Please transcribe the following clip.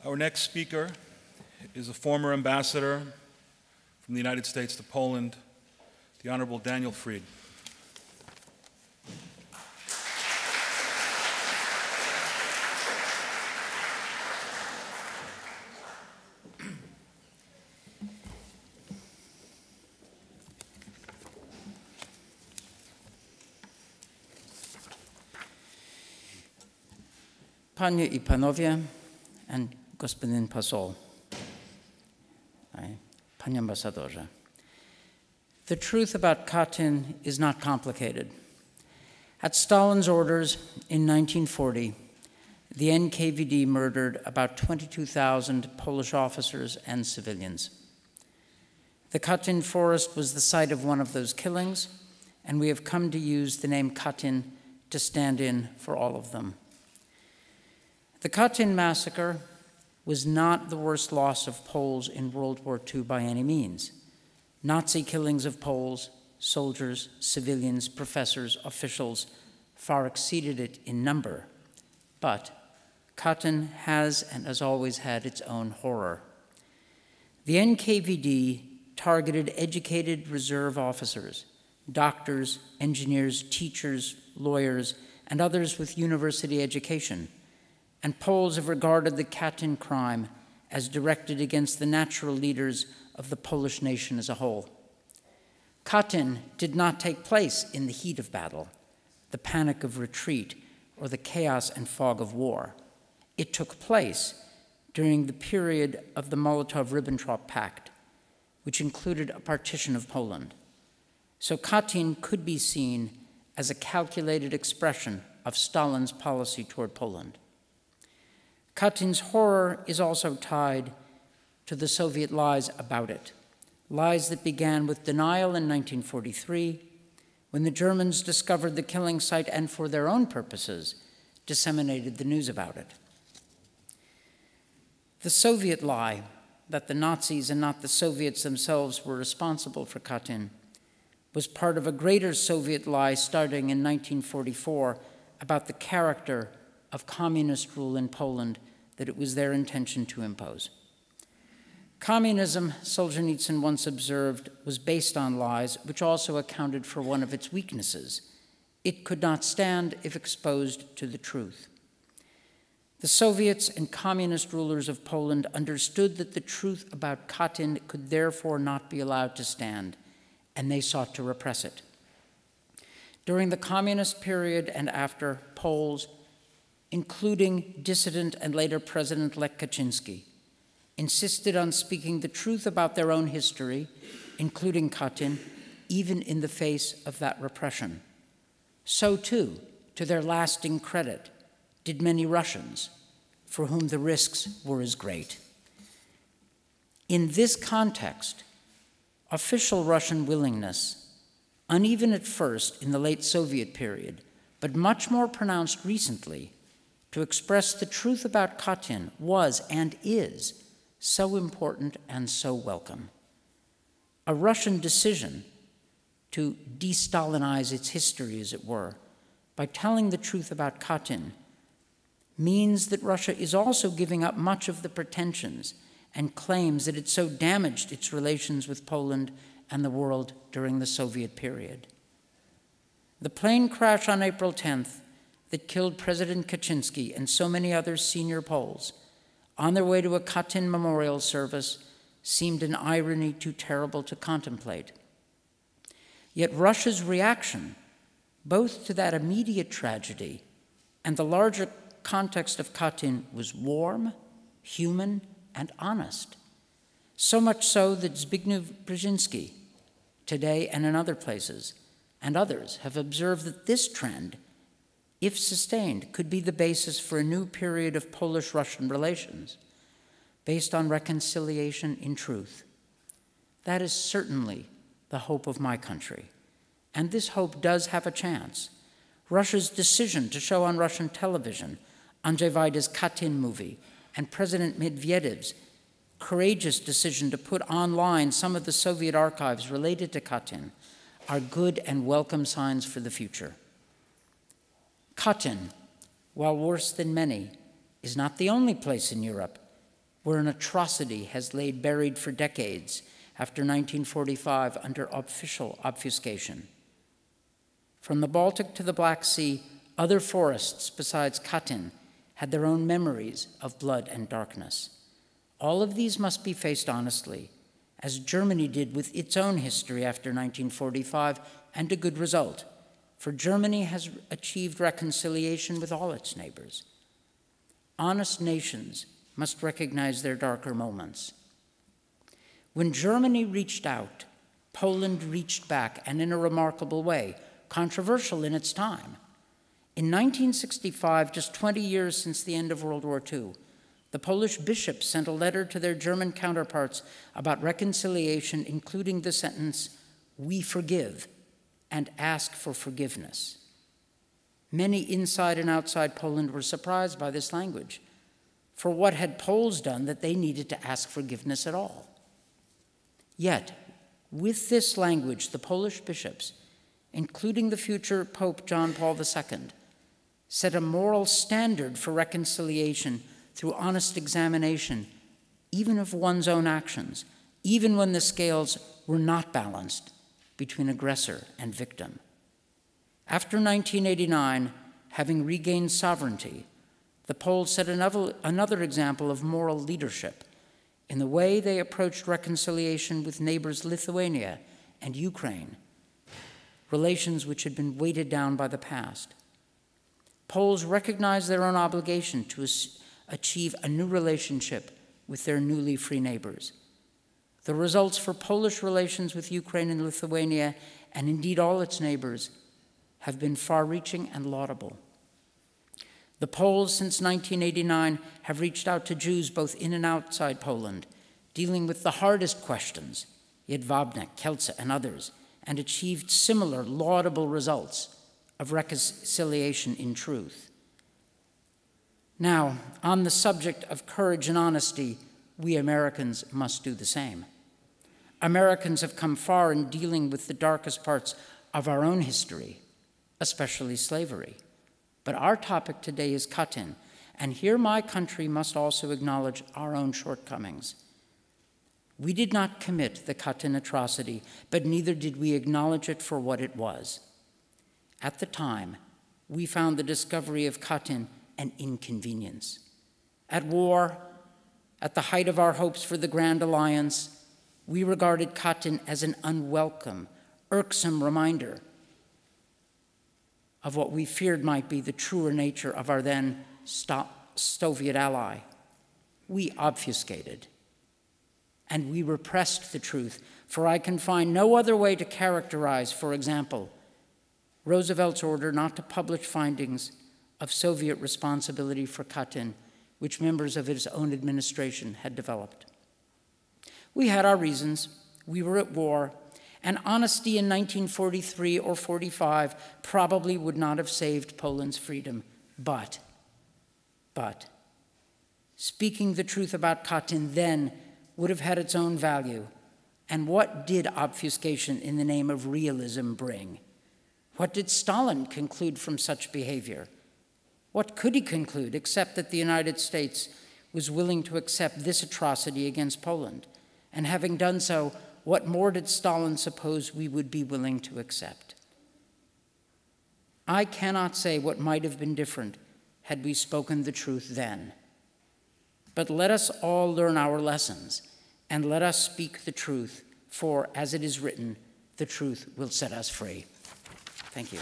Our next speaker is a former ambassador from the United States to Poland, the Honorable Daniel Fried. Panie I Panowie, and Господин Посол, Panie Ambasadorze. The truth about Katyn is not complicated. At Stalin's orders in 1940, the NKVD murdered about 22,000 Polish officers and civilians. The Katyn forest was the site of one of those killings, and we have come to use the name Katyn to stand in for all of them. The Katyn massacre was not the worst loss of Poles in World War II by any means. Nazi killings of Poles, soldiers, civilians, professors, officials far exceeded it in number. But Katyn has and has always had its own horror. The NKVD targeted educated reserve officers, doctors, engineers, teachers, lawyers, and others with university education. And Poles have regarded the Katyn crime as directed against the natural leaders of the Polish nation as a whole. Katyn did not take place in the heat of battle, the panic of retreat, or the chaos and fog of war. It took place during the period of the Molotov-Ribbentrop Pact, which included a partition of Poland. So Katyn could be seen as a calculated expression of Stalin's policy toward Poland. Katyn's horror is also tied to the Soviet lies about it, lies that began with denial in 1943, when the Germans discovered the killing site and, for their own purposes, disseminated the news about it. The Soviet lie that the Nazis and not the Soviets themselves were responsible for Katyn was part of a greater Soviet lie starting in 1944 about the character of communist rule in Poland that it was their intention to impose. Communism, Solzhenitsyn once observed, was based on lies, which also accounted for one of its weaknesses. It could not stand if exposed to the truth. The Soviets and communist rulers of Poland understood that the truth about Katyn could therefore not be allowed to stand, and they sought to repress it. During the communist period and after, Poles, including dissident and later President Lech Kaczynski, insisted on speaking the truth about their own history, including Katyn, even in the face of that repression. So too, to their lasting credit, did many Russians, for whom the risks were as great. In this context, official Russian willingness, uneven at first in the late Soviet period, but much more pronounced recently, to express the truth about Katyn was and is so important and so welcome. A Russian decision to de-Stalinize its history, as it were, by telling the truth about Katyn, means that Russia is also giving up much of the pretensions and claims that it so damaged its relations with Poland and the world during the Soviet period. The plane crash on April 10th that killed President Kaczynski and so many other senior Poles on their way to a Katyn memorial service seemed an irony too terrible to contemplate. Yet Russia's reaction, both to that immediate tragedy and the larger context of Katyn, was warm, human, and honest. So much so that Zbigniew Brzezinski, today and in other places, and others have observed that this trend, if sustained, could be the basis for a new period of Polish-Russian relations based on reconciliation in truth. That is certainly the hope of my country, and this hope does have a chance. Russia's decision to show on Russian television Andrzej Wajda's Katyn movie and President Medvedev's courageous decision to put online some of the Soviet archives related to Katyn are good and welcome signs for the future. Katyn, while worse than many, is not the only place in Europe where an atrocity has laid buried for decades after 1945 under official obfuscation. From the Baltic to the Black Sea, other forests besides Katyn had their own memories of blood and darkness. All of these must be faced honestly, as Germany did with its own history after 1945, and to good result, for Germany has achieved reconciliation with all its neighbors. Honest nations must recognize their darker moments. When Germany reached out, Poland reached back, and in a remarkable way, controversial in its time. In 1965, just 20 years since the end of World War II, the Polish bishops sent a letter to their German counterparts about reconciliation, including the sentence, "We forgive and ask for forgiveness." Many inside and outside Poland were surprised by this language. For what had Poles done that they needed to ask forgiveness at all? Yet, with this language, the Polish bishops, including the future Pope John Paul II, set a moral standard for reconciliation through honest examination, even of one's own actions, even when the scales were not balanced between aggressor and victim. After 1989, having regained sovereignty, the Poles set another example of moral leadership in the way they approached reconciliation with neighbors Lithuania and Ukraine, relations which had been weighted down by the past. Poles recognized their own obligation to achieve a new relationship with their newly free neighbors. The results for Polish relations with Ukraine and Lithuania, and indeed all its neighbors, have been far-reaching and laudable. The Poles, since 1989, have reached out to Jews both in and outside Poland, dealing with the hardest questions, Jedwabne, Kielce, and others, and achieved similar laudable results of reconciliation in truth. Now, on the subject of courage and honesty, we Americans must do the same. Americans have come far in dealing with the darkest parts of our own history, especially slavery. But our topic today is Katyn, and here my country must also acknowledge our own shortcomings. We did not commit the Katyn atrocity, but neither did we acknowledge it for what it was. At the time, we found the discovery of Katyn an inconvenience. At war, at the height of our hopes for the Grand Alliance, we regarded Katyn as an unwelcome, irksome reminder of what we feared might be the truer nature of our then Soviet ally. We obfuscated, and we repressed the truth, for I can find no other way to characterize, for example, Roosevelt's order not to publish findings of Soviet responsibility for Katyn, which members of his own administration had developed. We had our reasons. We were at war, and honesty in 1943 or 45 probably would not have saved Poland's freedom. But, speaking the truth about Katyn then would have had its own value. And what did obfuscation in the name of realism bring? What did Stalin conclude from such behavior? What could he conclude except that the United States was willing to accept this atrocity against Poland? And having done so, what more did Stalin suppose we would be willing to accept? I cannot say what might have been different had we spoken the truth then. But let us all learn our lessons, and let us speak the truth, for, as it is written, the truth will set us free. Thank you.